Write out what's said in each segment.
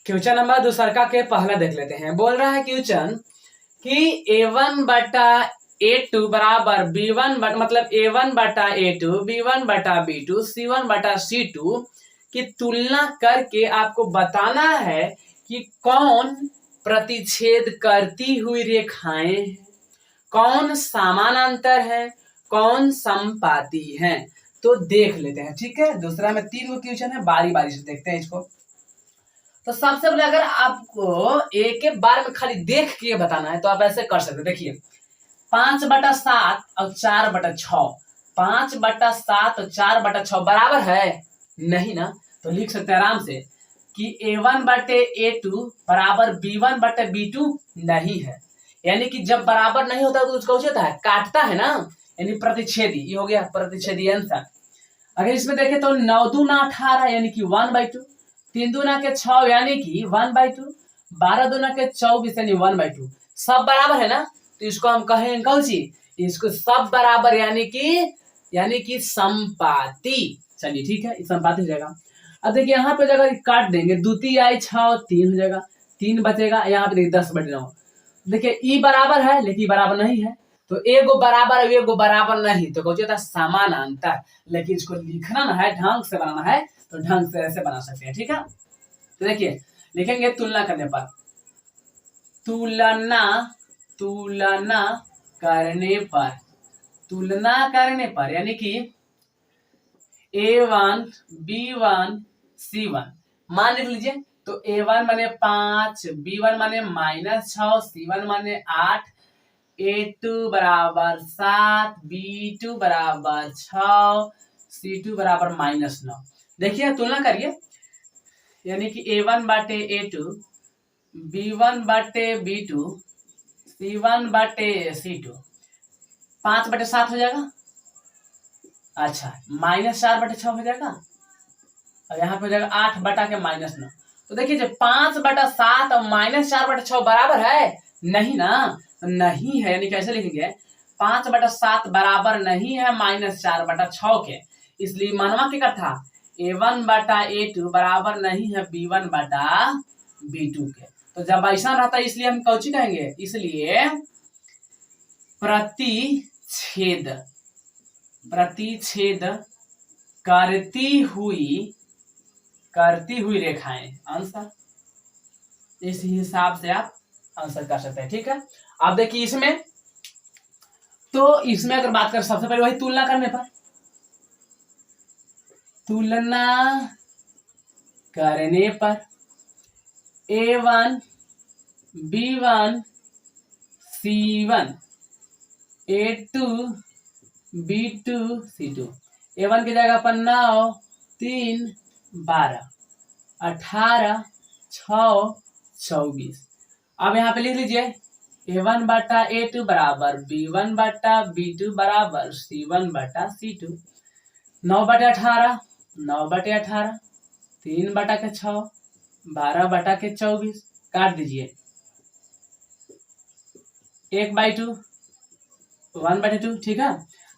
Question number दूसरा के पहला देख लेते हैं। बोल रहा है क्वेश्चन कि A1 बटा A2 बराबर B1 मतलब A1 बटा A2 B1 बटा B2 C1 बटा C2 की तुलना करके आपको बताना है कि कौन प्रतिच्छेद करती हुई रेखाएं हैं, कौन समानांतर है, कौन समपाती है। तो देख लेते हैं, ठीक है। दूसरा में 3 क्वेश्चन है, बारी बारी से देखते हैं इसको। तो सबसे पहले अगर आपको एक के बार में खाली देख के बताना है तो आप ऐसे कर सकते। देखिए 5/7 और 4/6, 5/7 और 4/6 बराबर है नहीं ना। तो लिख सकते हैं आराम से कि A1 बटे A2 बराबर B1 बटे B2 नहीं है। यानी कि जब बराबर नहीं होता तो उसका होता है काटता है ना, यानी प्रतिच्छेदी। ये हो गया प्रतिच्छेदी आंसर। अगर इसमें देखें तो 9 दूना 18 यानी कि 1/2, 3 दूना के 6 यानी कि 1/2, 12 दूना के 24 यानी 1/2। सब बराबर है ना, तो इसको हम कहेंगे कौन सी, इसको सब बराबर यानी कि समपाती। चलिए ठीक है, समपाती हो जाएगा। अब देखिए यहाँ पे अगर काट देंगे 2 3 आई 6 3 हो जाएगा, 3 बचेगा। यहाँ पे देखिए 10/9। देखिए ई बराबर है लेकिन बराबर नहीं है, तो एगो बराबर है एगो बराबर नहीं, तो कौन समानांतर। लेकिन इसको लिखना ना है, ढंग से बनाना है, तो ढंग से ऐसे बना सकते हैं, ठीक है। तो देखिए लिखेंगे तुलना करने पर, तुलना करने पर यानी कि A1 B1 C1 मान लिख लीजिए। तो A1 माने 5, B1 माने -6, C1 माने 8, A2 बराबर 7, B2 बराबर 6, C2 बराबर -9। देखिए तुलना करिए, यानी कि A1 बाटे A2, B1 बाटे B2, C1 बाटे C2, 5/7 हो जाएगा। अच्छा, -4/6 हो जाएगा, और यहाँ पे हो जाएगा 8/9। तो देखिए जब 5/7 और -4/6 बराबर है नहीं ना, नहीं है, यानी कैसे लिखेंगे 5/7 बराबर नहीं है -4/6 के। इसलिए मनवा क्या था, A1 बटा A2 बराबर नहीं है B1 बटा B2 के। तो जब ऐसा रहता है इसलिए हम कौची कहेंगे, इसलिए प्रतिच्छेद करती हुई रेखाएं आंसर। इस हिसाब से आप आंसर कर सकते हैं, ठीक है। अब देखिए इसमें अगर बात करें सबसे पहले वही तुलना करने पर, A1 B1 C1, A2 B2 C2। A1 की जगह पर 9 3 12 18 6 24। अब यहाँ पे लिख लीजिए A1 बटा A2 बराबर B1 बटा B2 बराबर C1 बटा C2। 9/18 9/18, 3/6 12/24, काट दीजिए 1/2 1/2, ठीक है।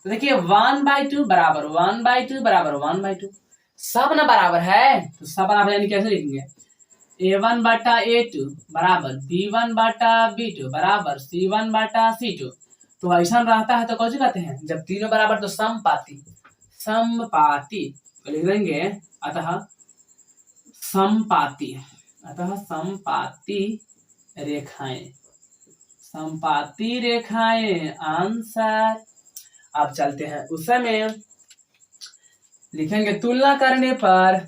तो देखिए 1/2 बराबर 1/2 बराबर 1/2, सब ना बराबर है तो सब बराबर यानी कैसे लिखेंगे, A1 बटा A2 बराबर B1 बटा B2 बराबर C1 बटा C2। तो ऐसा रहता है तो कौन सी कहते हैं, जब तीनों बराबर तो समपाती। तो लिख देंगे अतः समपाती रेखाएं आंसर। अब चलते हैं उस समय लिखेंगे तुलना करने पर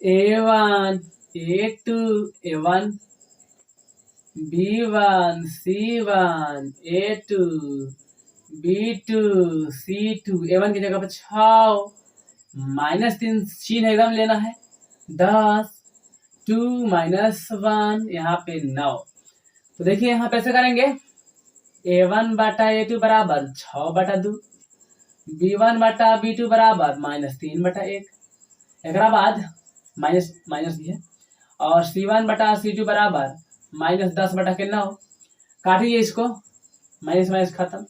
A1 A2 A1 B1 C1 A2 B2 C2। A1 की जगह पर 6 -3 चिन्ह एकदम लेना है, 10 2 -1 यहाँ पे 9। तो देखिए यहाँ पे ऐसे करेंगे A1 बटा A2 बराबर 6/2, B1 बटा B2 बराबर -3/1। एक बाद माइनस भी है, और C1 बटा C2 बराबर -10/9। काटिए इसको, माइनस खत्म।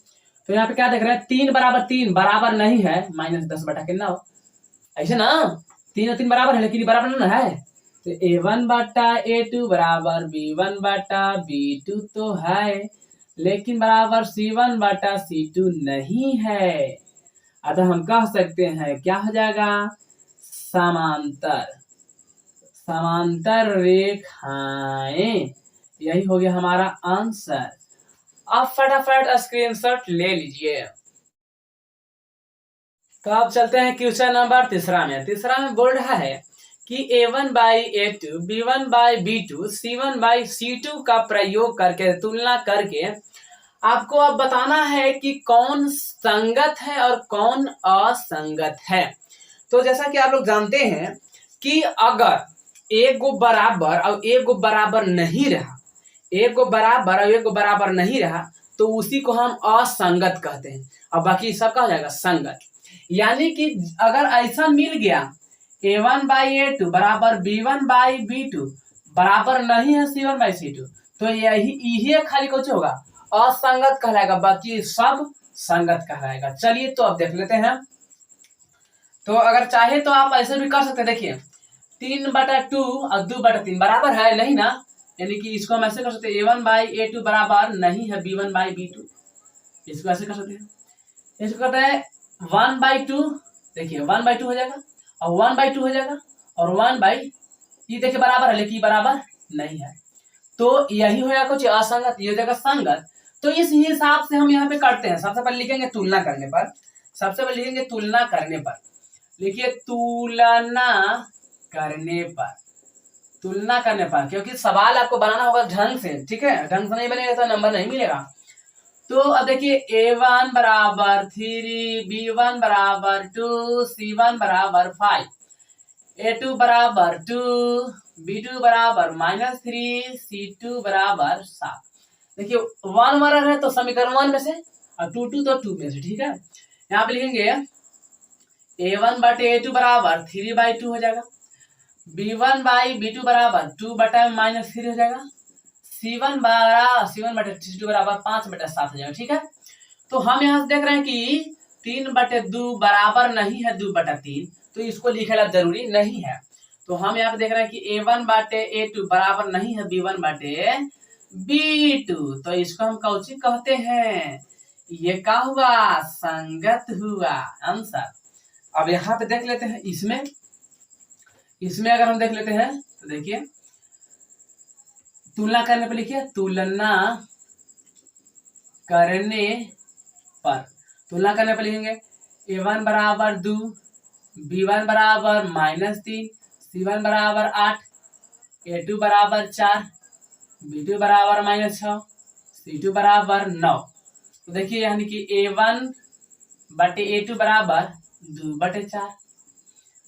तो यहाँ पे क्या देख रहे हैं, 3 बराबर नहीं है -10/9, ऐसे ना 3 और 3 बराबर है, लेकिन बराबर नहीं है। तो A1/A2 बराबर B1/B2 तो है, लेकिन बराबर C1/C2 नहीं है। अतः हम कह सकते हैं क्या हो जाएगा, समांतर, समांतर रेखाएं। यही हो गया हमारा आंसर। आप फटाफट स्क्रीनशॉट ले लीजिए। तो अब चलते हैं क्वेश्चन नंबर तीसरा में। तीसरा में बोल रहा है कि A1/A2 B1/B2 C1/C2 का प्रयोग करके, तुलना करके आपको अब बताना है कि कौन संगत है और कौन असंगत है। तो जैसा कि आप लोग जानते हैं कि अगर एक गो बराबर और एक गो बराबर नहीं रहा, एक गो बराबर और एक गो बराबर नहीं रहा, तो उसी को हम असंगत कहते हैं, और बाकी सब कहा जाएगा संगत। यानी कि अगर ऐसा मिल गया A1/A2 बराबर B1/B2 बराबर नहीं है C1/C2, तो यही खाली कुछ होगा, असंगत कहलाएगा, बाकी सब संगत कहलाएगा। चलिए तो अब देख लेते हैं। तो अगर चाहे तो आप ऐसे भी कर सकते हैं, देखिए 3/2 और 2/3 बराबर है नहीं ना, यानी कि इसको हम ऐसे कर सकते हैं, A1/A2 बराबर नहीं है B1/B2, इसको ऐसे कर सकते हैं। इसको कहते हैं 1/2, देखिए 1/2 हो जाएगा और 1/2 हो जाएगा और 1/, ये देखिए बराबर है लेकिन बराबर नहीं है, तो यही हो जाएगा कुछ असंगत, ये हो जाएगा संगत। तो इस हिसाब से हम यहाँ पे करते हैं। सबसे पहले लिखेंगे तुलना करने पर, सबसे पहले लिखेंगे तुलना करने पर, लिखिए तुलना करने पर, तुलना करने पर, क्योंकि सवाल आपको बनाना होगा ढंग से, ठीक है, ढंग से नहीं बनेगा तो नंबर नहीं मिलेगा। तो अब देखिए A1 बराबर 3, B1 बराबर 2, C1 बराबर 5, A2 बराबर 2, B2 बराबर -3, C2 बराबर 7। देखिए 1 बराबर है तो समीकरण 1 में से, और 2 तो 2 में से, ठीक है। यहाँ पे लिखेंगे A1/A2 बराबर 3/2 हो जाएगा, B1/B2 बराबर 2/-3 हो जाएगा, C1/C2 बराबर 5/7 हो जाएगा, ठीक है। तो हम यहाँ से देख रहे हैं कि 3/2 बराबर नहीं है 2/3, तो इसको लिखना जरूरी नहीं है। तो हम यहाँ पे देख रहे हैं कि A1/A2 बराबर नहीं है B1/B2, तो इसको हम कौची कहते हैं, ये क्या हुआ, संगत हुआ आंसर। अब यहाँ पे देख लेते हैं, इसमें अगर हम देख लेते हैं तो देखिए तुलना करने पर, लिखिए तुलना करने पर, तुलना करने पर लिखेंगे A1 बराबर 2, B1 बराबर -3, C1 बराबर 8, A2 बराबर 4, B2 बराबर -6, C2 बराबर 9। तो देखिए यानी कि A1/A2 बराबर 2/4,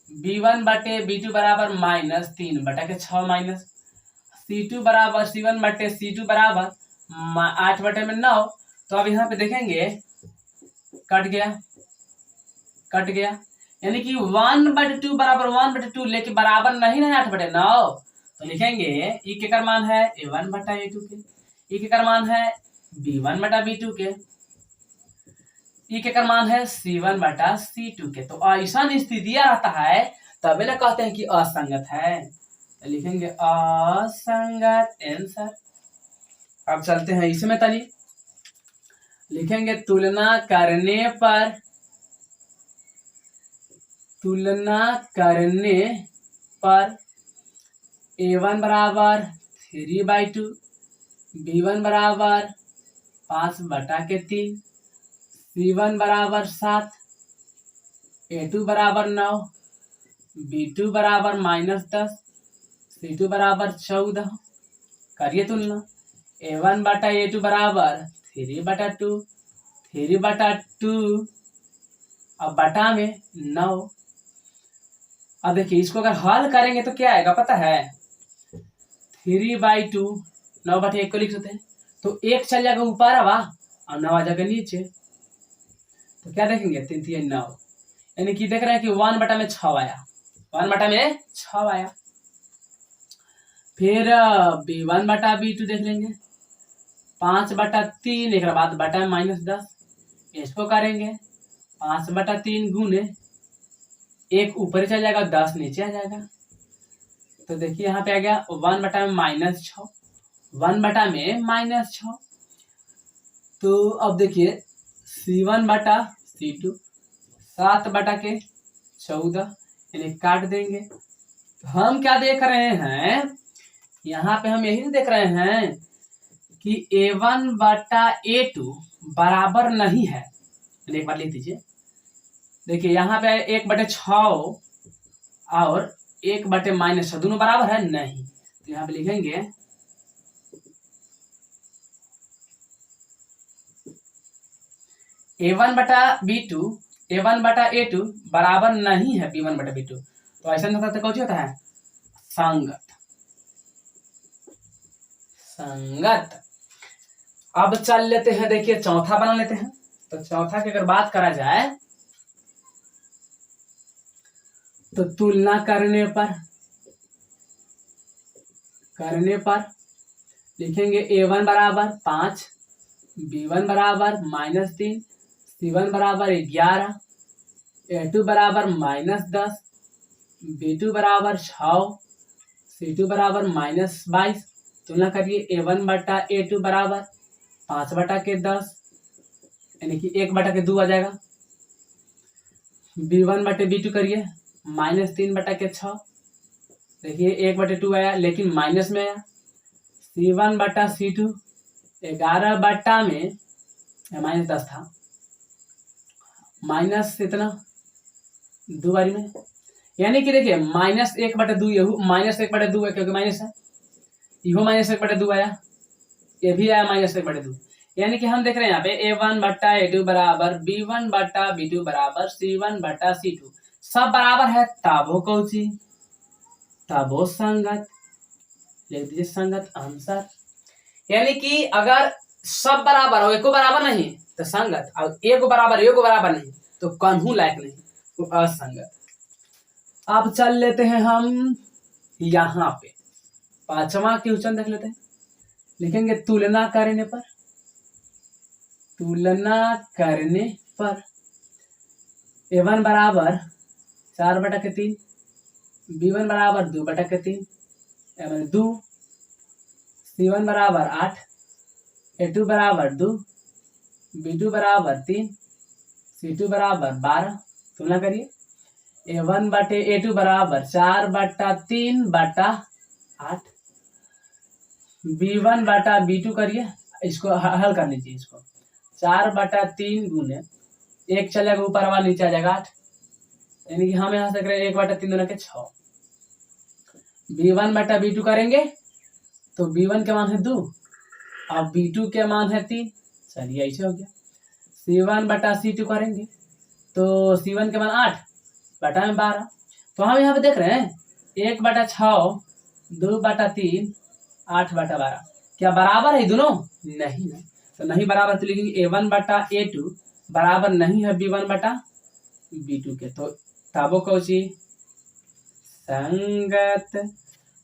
B1/B2 बराबर -3/6, C2 बराबर C1/C2 बराबर 8/9। तो अब यहाँ पे देखेंगे कट गया, यानी कि 1/2 बराबर 1/2, लेकिन बराबर नहीं है 8/9, तो लिखेंगे ई के कर मान है A1/A2 के, ई के कर मान है B1/B2 के, ई के कर मान है C1/C2 के। तो ऐसा स्थितियां रहता है तभी ना कहते हैं कि असंगत है, तो लिखेंगे असंगत आंसर। अब चलते हैं इसमें तली, लिखेंगे तुलना करने पर, तुलना करने पर A1 बराबर 3/2, B1 बराबर 5/3, C1 बराबर 7, A2 बराबर 9, B2 बराबर -10, C2 बराबर 14। करिए तुलना, A1/A2 बराबर 3/2, 3/2 अब बटा में 9। अब देखिए इसको अगर हल करेंगे तो क्या आएगा पता है, 3/2 9/1 को लिख सकते हैं, तो 1 चल जाएगा ऊपर और 9 आ जाएगा नीचे, तो क्या देखेंगे 3 9, यानी कि देख रहे हैं कि 1/6 आया, 1/6 आया। फिर B1/B2 देख लेंगे 5/3, एक बाद बटा -10, इसको करेंगे 5/3 गुने 1 ऊपर चल जाएगा, 10 नीचे आ जाएगा। तो देखिए यहाँ पे आ गया 1/6 1/6। तो अब देखिए C1/C2 7/14 यानी काट देंगे। तो हम क्या देख रहे हैं, यहाँ पे हम यही देख रहे हैं कि A1/A2 बराबर नहीं है। एक बार लिख दीजिए, देखिए यहाँ पे 1/6 और 1/-6 दोनों बराबर है नहीं। तो यहाँ पे लिखेंगे A1/A2 बराबर नहीं है B1/B2। तो ऐसा नहीं कौन होता है, संगत। अब चल लेते हैं, देखिए चौथा बना लेते हैं। तो चौथा की अगर बात करा जाए तो तुलना करने पर लिखेंगे A1 बराबर 5, B1 बराबर -3, C1 बराबर 11, A2 बराबर -10, B2 बराबर 6, C2 बराबर -22। तुलना करिए A1/A2 बराबर 5/10 यानी कि 1/2 आ जाएगा। B1/B2 करिए -3/6, देखिए 1/2 आया लेकिन माइनस में आया। C1/C2 11 में -10 था, माइनस इतना 2 बारी में, यानी कि देखिए -1/2 -1/2 है क्योंकि माइनस है, इहो -1/2 आया, ये भी आया -1/2। यानी कि हम देख रहे हैं यहाँ पे A1/A2 बराबर B1/B2 बराबर C1/C2 सब बराबर है, तब कौची, तब संगत। लिख दीजिए संगत आंसर। यानी कि अगर सब बराबर हो, एको बराबर नहीं तो संगत, और एगो बराबर नहीं तो कन्हू लायक नहीं, तो असंगत। अब चल लेते हैं हम यहाँ पे 5वां क्वेश्चन देख लेते हैं। लिखेंगे तुलना करने पर A1 बराबर 4/3, B1 बराबर 2/3, 2, C1 बराबर 8, A2 बराबर 2, B2 बराबर 3, C2 बराबर 12। तुलना करिए A1/A2 बराबर 4/3/8, B1/B2 करिए, इसको हल कर लीजिए। इसको 4/3 गुने 1 चलेगा ऊपर वाला, नीचे आ जाएगा 8, यानी कि हम यहाँ से करें 1/3 दूना के 6। B1/B2 करेंगे तो B1 के मान है 2 और B2 के मान है 3, चलिए ऐसे हो गया। C1/C2 करेंगे तो C1 के मान 8/12। तो हम यहाँ पे देख रहे हैं 1/6, 2/3, 8/12 क्या बराबर है दोनों, नहीं है। तो नहीं बराबर तो लिखेंगे A1/A2 बराबर नहीं है B1/B2 के, तो तबो कौची संगत।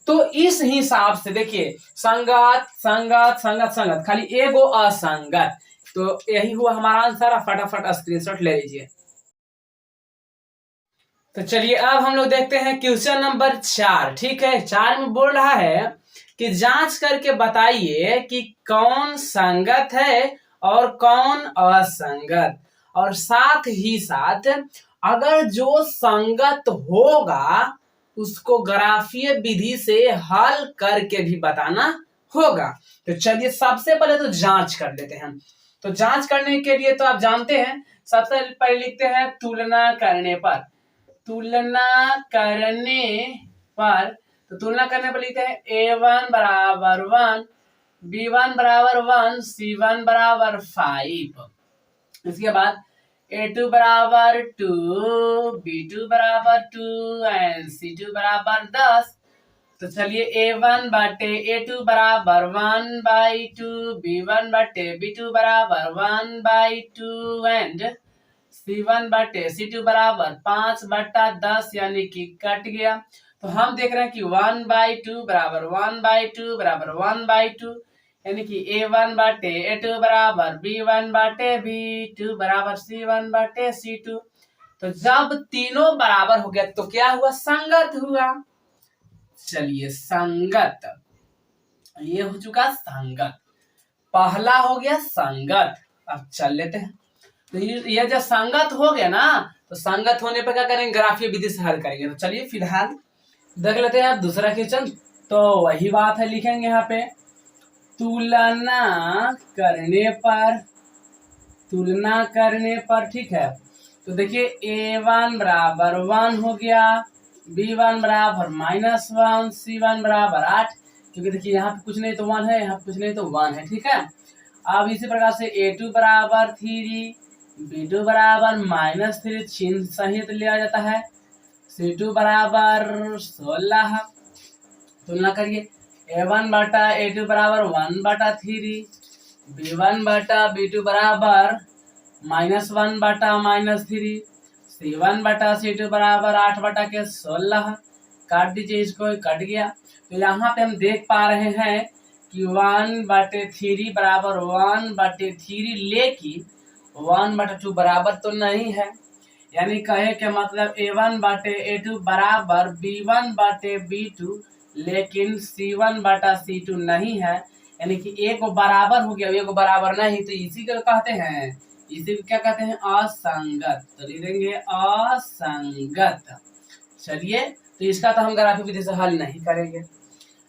तो इस हिसाब से देखिए संगत संगत संगत संगत, खाली एगो असंगत। तो यही हुआ हमारा आंसर, फटाफट स्क्रीनशॉट ले लीजिए। तो चलिए अब हम लोग देखते हैं क्वेश्चन नंबर 4। ठीक है, 4 में बोल रहा है कि जांच करके बताइए कि कौन संगत है और कौन असंगत, और साथ ही साथ अगर जो संगत होगा उसको ग्राफीय विधि से हल करके भी बताना होगा। तो चलिए सबसे पहले तो जांच कर लेते हैं। तो जांच करने के लिए तो आप जानते हैं, सबसे पहले लिखते हैं तुलना करने पर। तो तुलना करने पर लिखते हैं A1 बराबर 1, B1 बराबर 1, C1 बराबर 5। इसके बाद A2 बराबर 2, B2 बराबर 2 एंड C2 बराबर 10। तो चलिए A1/A2 बराबर 1/2, B1/B2 बराबर 1/2 एंड C1/C2 बराबर 5/10, यानी कि कट गया। तो हम देख रहे हैं कि 1/2 बराबर 1/2 बराबर 1/2, यानी कि A1/A2 बराबर B1/B2 बराबर C1/C2। तो जब तीनों बराबर हो गया तो क्या हुआ, संगत हुआ। चलिए संगत, ये हो चुका संगत, पहला हो गया संगत। अब चल लेते हैं। तो ये जब संगत हो गया ना, तो संगत होने पर क्या करेंगे, ग्राफीय विधि से हल करेंगे। तो चलिए फिलहाल देख लेते हैं दूसरा क्वेश्चन। तो वही बात है, लिखेंगे यहाँ पे तुलना करने पर ठीक है। तो देखिए A1 बराबर 1 हो गया, B1 बराबर -1, C1 बराबर 8, क्योंकि देखिए यहाँ पे कुछ नहीं तो 1 है, यहाँ पे कुछ नहीं तो 1 है, ठीक है। अब इसी प्रकार से A2 बराबर 3, B2 बराबर -3, चिन्ह सहित लिया जाता है, C2 बराबर 16। तुलना करिए, A1/A2 बराबर 1/3, B1/B2 बराबर -1/-3, C1/C2 बराबर 8/16। काट दीजिए इसको, कट गया। तो यहाँ पे हम देख पा रहे हैं कि 1/3 बराबर 1/3, लेकिन 1/2 बराबर तो नहीं है। यानी कहे के मतलब A1/A2 बराबर B1/B2, लेकिन C1/C2 नहीं है। यानी कि एक बराबर हो गया, एक बराबर नहीं, तो इसी को कहते हैं, इसी को क्या कहते हैं, असंगत। तो लिखेंगे असंगत। चलिए, तो इसका तो हम ग्राफिक विधि से हल नहीं करेंगे।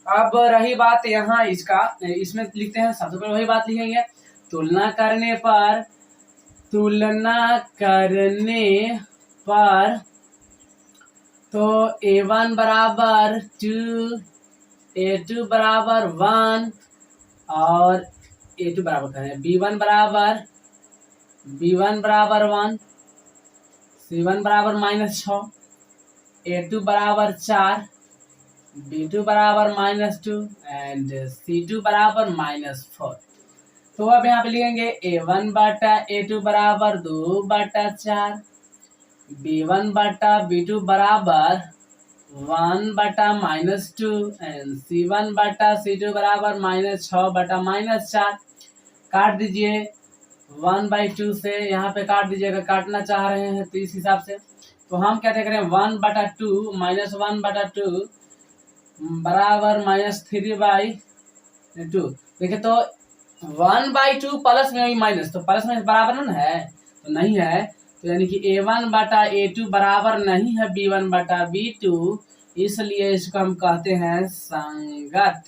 अब रही बात यहाँ इसका, इसमें लिखते हैं सबसे पहले वही बात लिखेंगे, तुलना करने पर तो A1 बराबर 2, A2 बराबर 1 और A2 बराबर करें, B1 बराबर 1, C1 बराबर -6, A2 बराबर 4, B2 बराबर -2 एंड C2 बराबर -4। तो अब यहाँ पे लिखेंगे A1/A2 बराबर 2/4, B1/B2 बराबर 1/-2 एंड C1/C2 बराबर -6/-4। काट दीजिए 1/2 से, यहाँ पे काट दीजिएगा, काटना चाह रहे हैं तो इस हिसाब से। तो हम क्या देख रहे हैं, 1/2 -1/2 बराबर -3/2। देखिए तो 1/2 प्लस में माइनस, तो प्लस में बराबर ना है, तो नहीं है। तो यानी कि A1/A2 बराबर नहीं है B1/B2, इसलिए इसको हम कहते हैं संगत।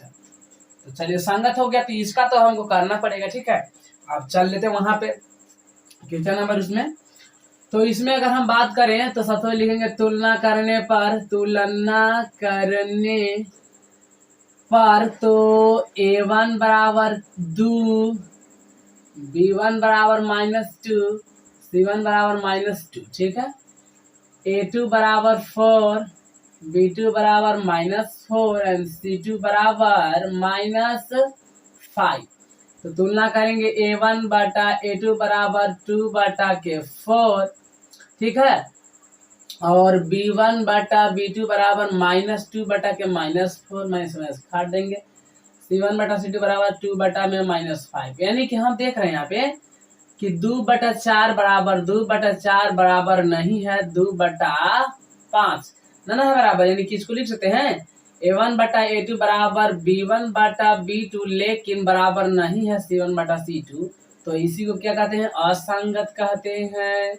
तो चलिए संगत हो गया, तो इसका तो हमको करना पड़ेगा, ठीक है। अब चल लेते हैं वहां पे क्वेश्चन नंबर उसमें। तो इसमें अगर हम बात करें तो सबसे लिखेंगे तुलना करने पर तो A1 बराबर 2, B1 बराबर -2, C1 बराबर -2, ठीक है। A2 बराबर 4, B2 बराबर -4 एंड C2 बराबर -5। तो तुलना करेंगे A1/A2 बराबर 2/4, ठीक है, और B1/B2 बराबर -2/-4, काट देंगे। C1/C2 बराबर 2/-5। यानी कि हम देख रहे हैं यहाँ पे कि 2/4 बराबर नहीं है 2/5, ना है बराबर। यानी कि इसको लिख सकते हैं A1/A2 बराबर B1/B2, लेकिन बराबर नहीं है C1/C2। तो इसी को क्या कहते हैं, असंगत कहते हैं,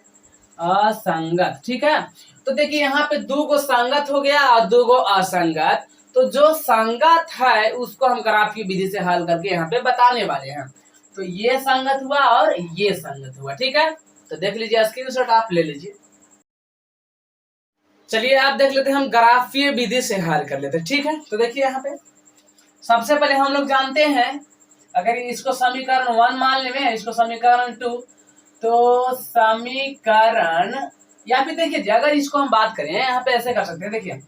असंगत, ठीक है। तो देखिए यहाँ पे 2 गो संगत हो गया और 2 गो असंगत। तो जो संगत है उसको हम ग्राफीय विधि से हल करके यहाँ पे बताने वाले हैं। तो ये संगत हुआ और ये संगत हुआ, ठीक है। तो देख लीजिए, स्क्रीनशॉट आप ले लीजिए। चलिए आप देख लेते हैं, हम ग्राफीय विधि से हल कर लेते हैं, ठीक है। तो देखिए यहाँ पे सबसे पहले हम लोग जानते हैं, अगर इसको समीकरण 1 मान लेंगे, इसको समीकरण 2, तो समीकरण, या फिर देखिए अगर इसको हम बात करें यहाँ पे ऐसे कर सकते हैं, देखिए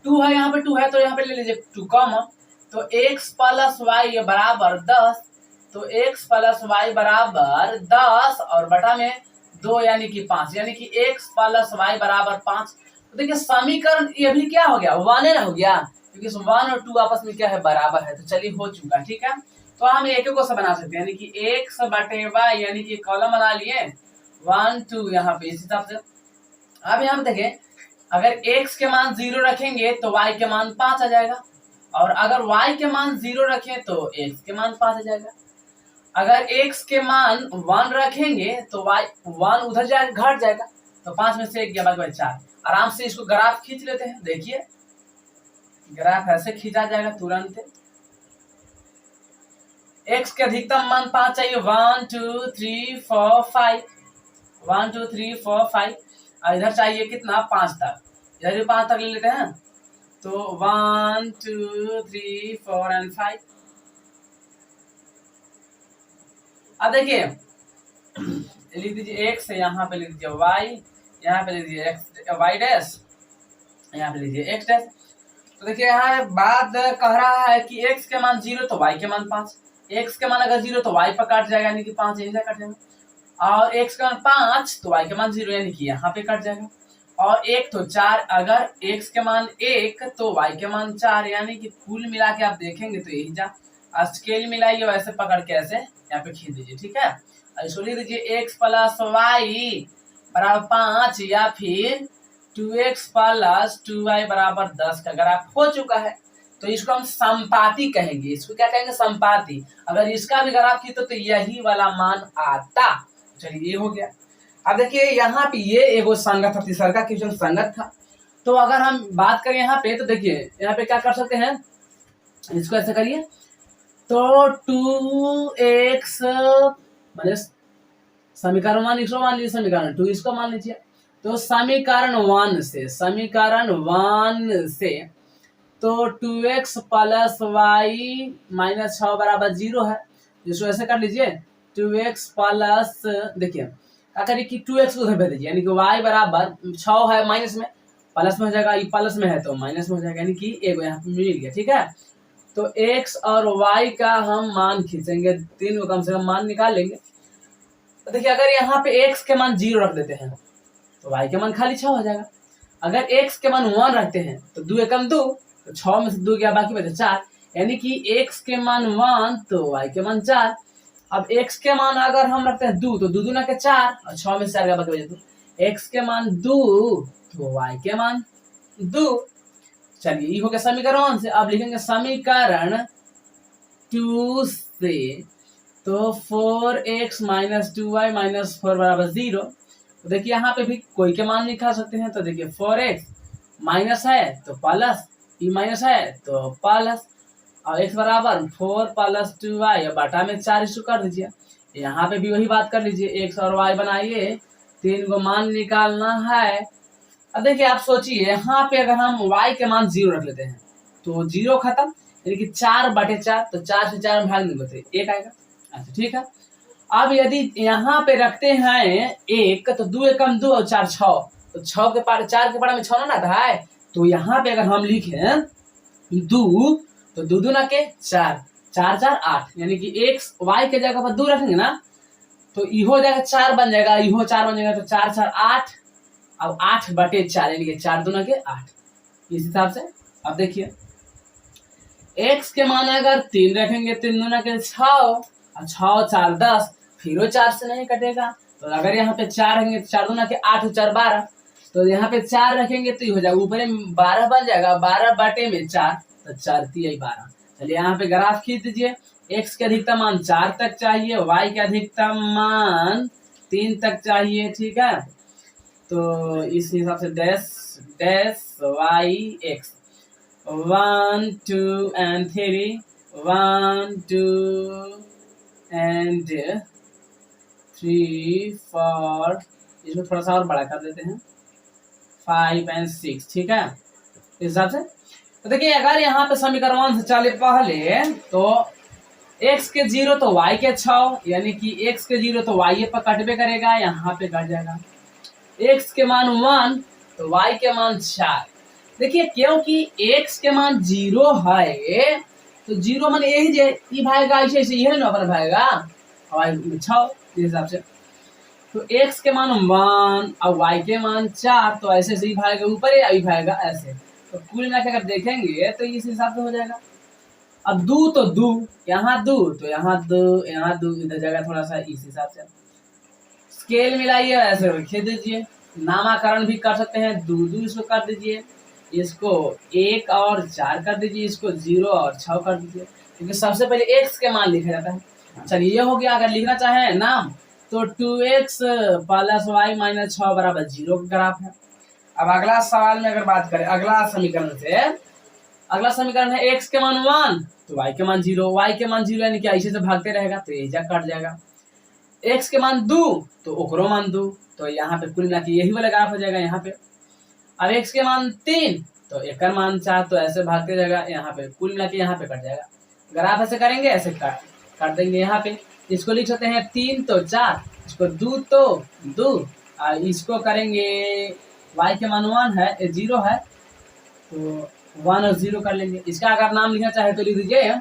2 है, यहाँ पे 2 है, तो यहाँ पे ले लीजिए 2 कॉमन, तो x + y बराबर 10, तो x + y बराबर 10 और बटा में 2 यानी कि 5, यानी कि x + y बराबर 5। तो देखिए समीकरण ये भी क्या हो गया, 1 हो गया, क्योंकि 1 और 2 आपस में क्या है, बराबर है। तो चलिए हो चुका, ठीक है। तो हम एक को से बना सकते हैं, यानी कि एक्स बटे वाई, यानी कि कॉलम बना लिए 1 2 यहाँ पे इस हिसाब से। अब यहाँ पे देखें, अगर x के मान 0 रखेंगे तो y के मान 5 आ जाएगा, और अगर y के मान 0 रखें तो x के मान 5 आ जाएगा। अगर x के मान 1 रखेंगे तो y 1 उधर जाएगा, घट जाएगा, तो 5 में से 1 गया, बाकी 4। आराम से इसको ग्राफ खींच लेते हैं। देखिए ग्राफ ऐसे खींचा जाएगा तुरंत। x के अधिकतम मान 5 चाहिए, 1 2 3 4 5, 1 2 3 4 5, और इधर चाहिए कितना, 5 तक, इधर भी 5 तक ले लेते हैं, तो 1 2 3 4 एंड 5। अब देखिए लिख दीजिए x, यहाँ पे लिख दीजिए y, यहाँ पे लिख दीजिए x y डैश, यहाँ पे लिखिए x डैश। तो देखिए यहाँ बात कह रहा है कि x के मान 0 तो y के मान 5, x के मान अगर 0 तो y पर काट जाएगा, यानी कि 5 यहीं से कट जाएगा, और x के मान 5 तो y के मान 0, यानी कि यहाँ पे कट जाएगा, और 1 तो 4, अगर x के मान 1 तो y के मान 4, यानी कि कुल मिला के आप देखेंगे तो यही जा स्केल मिलाइए, वैसे पकड़ के ऐसे यहाँ पे खींच दीजिए, ठीक है। इसको लिख दीजिए x प्लस वाई बराबर 5, या फिर 2x प्लस 2y बराबर 10 का ग्राफ हो चुका है। तो इसको हम संपाती कहेंगे, इसको क्या कहेंगे, संपाती। अगर इसका भी ग्राफ खींचो तो यही वाला मान आता। चलिए ये हो गया। अब देखिए यहाँ पे ये एगो संगत था, तीसरा का क्वेश्चन संगत था। तो अगर हम बात करें यहाँ पे, तो देखिए यहाँ पे क्या कर सकते हैं, इसको ऐसे करिए, तो 2x माने समीकरण 1 इसको मान लीजिए, समीकरण 2 इसको मान लीजिए। तो समीकरण 1 से तो 2x प्लस वाई माइनस 6 बराबर 0 है, जिसको ऐसे कर लीजिए 2x प्लस, देखिए क्या करिए कि 2x को उधर भेज दीजिए, यानी कि y बराबर 6 है माइनस में, प्लस में हो जाएगा, ये प्लस में है तो माइनस में हो जाएगा, यानी कि एक यहाँ पे मिल गया, ठीक है। तो x और y का हम मान खींचेंगे, 3 को कम से कम मान निकाल लेंगे। तो देखिए अगर यहाँ पे x के मान 0 रख देते हैं तो y के मान खाली 6 हो जाएगा। अगर x के मान 1 रखते हैं तो 2 एकम 2, तो 6 में से 2 गया, बाकी बचे 4, यानी कि x के मान 1 तो y के मान 4। अब x के मान अगर हम रखते हैं 2 तो 2 दूना के 4, और 6 में से 4 गया, बाकी बचे 2। x के मान 2 तो y के मान 2। चलिए ये हो गया समीकरण 1 से। अब लिखेंगे समीकरण 2 से, तो 4x माइनस 2y माइनस 4 बराबर 0। तो देखिए यहाँ पे भी कोई के मान निकाल सकते हैं। तो देखिए 4x माइनस है तो प्लस, ई माइनस है तो प्लस, और x बराबर 4 प्लस 2y, बटा में 4 इशू कर दीजिए। यहाँ पे भी वही बात कर लीजिए, x और y बनाइए, 3 को मान निकालना है। अब देखिए आप सोचिए यहाँ पे अगर हम y के मान 0 रख लेते हैं तो 0 खत्म, यानी कि 4/4, तो 4 से 4 में भाग नहीं होते, 1 आएगा। अच्छा ठीक है। अब यदि यहाँ पे रखते हैं 1, तो 2 एकम 2 और 4 6, तो 6 के पार 4 के पार में 6 ना था है, तो यहाँ पे अगर हम लिखे 2, तो 2 दूना के 4, 4 4 8, यानी कि x y के जगह पर 2 रखेंगे ना तो इहो जगह 4 बन जाएगा, इहो 4 बन जाएगा, तो 4 4 8, अब 8/4, यानी कि 4 दूना के 8, इस हिसाब से। अब देखिए x के मान अगर 3 रखेंगे, 3 दूना के 6, और 6 4 10, फिर 4 से नहीं कटेगा। तो अगर यहाँ पे 4 रहेंगे तो 4 दूना के 8 और 4 12, तो यहाँ पे 4 रखेंगे तो ये हो जाएगा, ऊपर 12 बन जाएगा, 12/4, तो 4 3 12। चलिए यहाँ पे ग्राफ खींच दीजिए। x के अधिकतम मान 4 तक चाहिए, y के अधिकतम मान 3 तक चाहिए, ठीक है। तो इस हिसाब से dash dash y x 1 2 and 3, 1 2 and 3 4, इसको थोड़ा सा और बड़ा कर देते हैं, 5 and 6, ठीक है, इस हिसाब से। तो देखिए अगर यहाँ पे समीकरण से चले पहले, तो x के 0 तो y के 6, यानी कि x के 0 तो y पर कटबे करेगा, यहाँ पे कट जाएगा। x के मान 1 तो y के मान 4। देखिए क्योंकि x के मान 0 है, तो 0 मान यही जे ई भागेगा, ऐसे ऐसे यही ना अपन भागेगा, और y 6 इस हिसाब से। तो x के मान 1 और y के मान 4, तो ऐसे ऐसे ही भागेगा ऊपर, ही भागेगा ऐसे। तो कुल मिला के अगर देखेंगे तो इस हिसाब से हो जाएगा। अब दू तो दू, यहाँ दू तो यहाँ दू, यहाँ दू, इधर जगह थोड़ा सा इस हिसाब से स्केल मिलाइए, ऐसे रखे दीजिए। नामाकरण भी कर सकते हैं, दू दू इसको कर दीजिए, इसको 1 और 4 कर दीजिए, इसको 0 और 6 कर दीजिए, क्योंकि सबसे पहले x के मान लिखा जाता है। चलिए ये हो गया। अगर लिखना चाहे नाम तो 2x प्लस y माइनस 6 बराबर 0 का ग्राफ है। अब अगला सवाल में अगर बात करें, अगला समीकरण से, अगला समीकरण है x के मान 1 तो y के मान 0, y के मान 0 यानी कि ऐसे से भागते रहेगा तो ये जा कट जाएगा। x के मान 2 तो ओकरो मान 2, तो यहाँ पे कुल मिला के यही वाला ग्राफ हो जाएगा यहाँ पे। अब x के मान 3 तो एक मान 4, तो ऐसे भागते जाएगा यहाँ पे, कुल मिला के यहाँ पे कट जाएगा। ग्राफ ऐसे करेंगे, ऐसे काट देंगे यहाँ पे। इसको लिख सकते हैं 3 तो 4, इसको 2 तो 2, और इसको करेंगे y के मान 1 है 0 है तो 1 और 0 कर लेंगे। इसका अगर नाम लिखना चाहे तो लिख दीजिए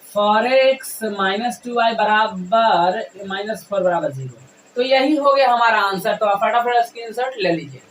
फॉर x माइनस 2y बराबर माइनस 4 बराबर 0। तो यही हो गया हमारा आंसर। तो आप फटाफट स्क्रीनशॉट ले लीजिए।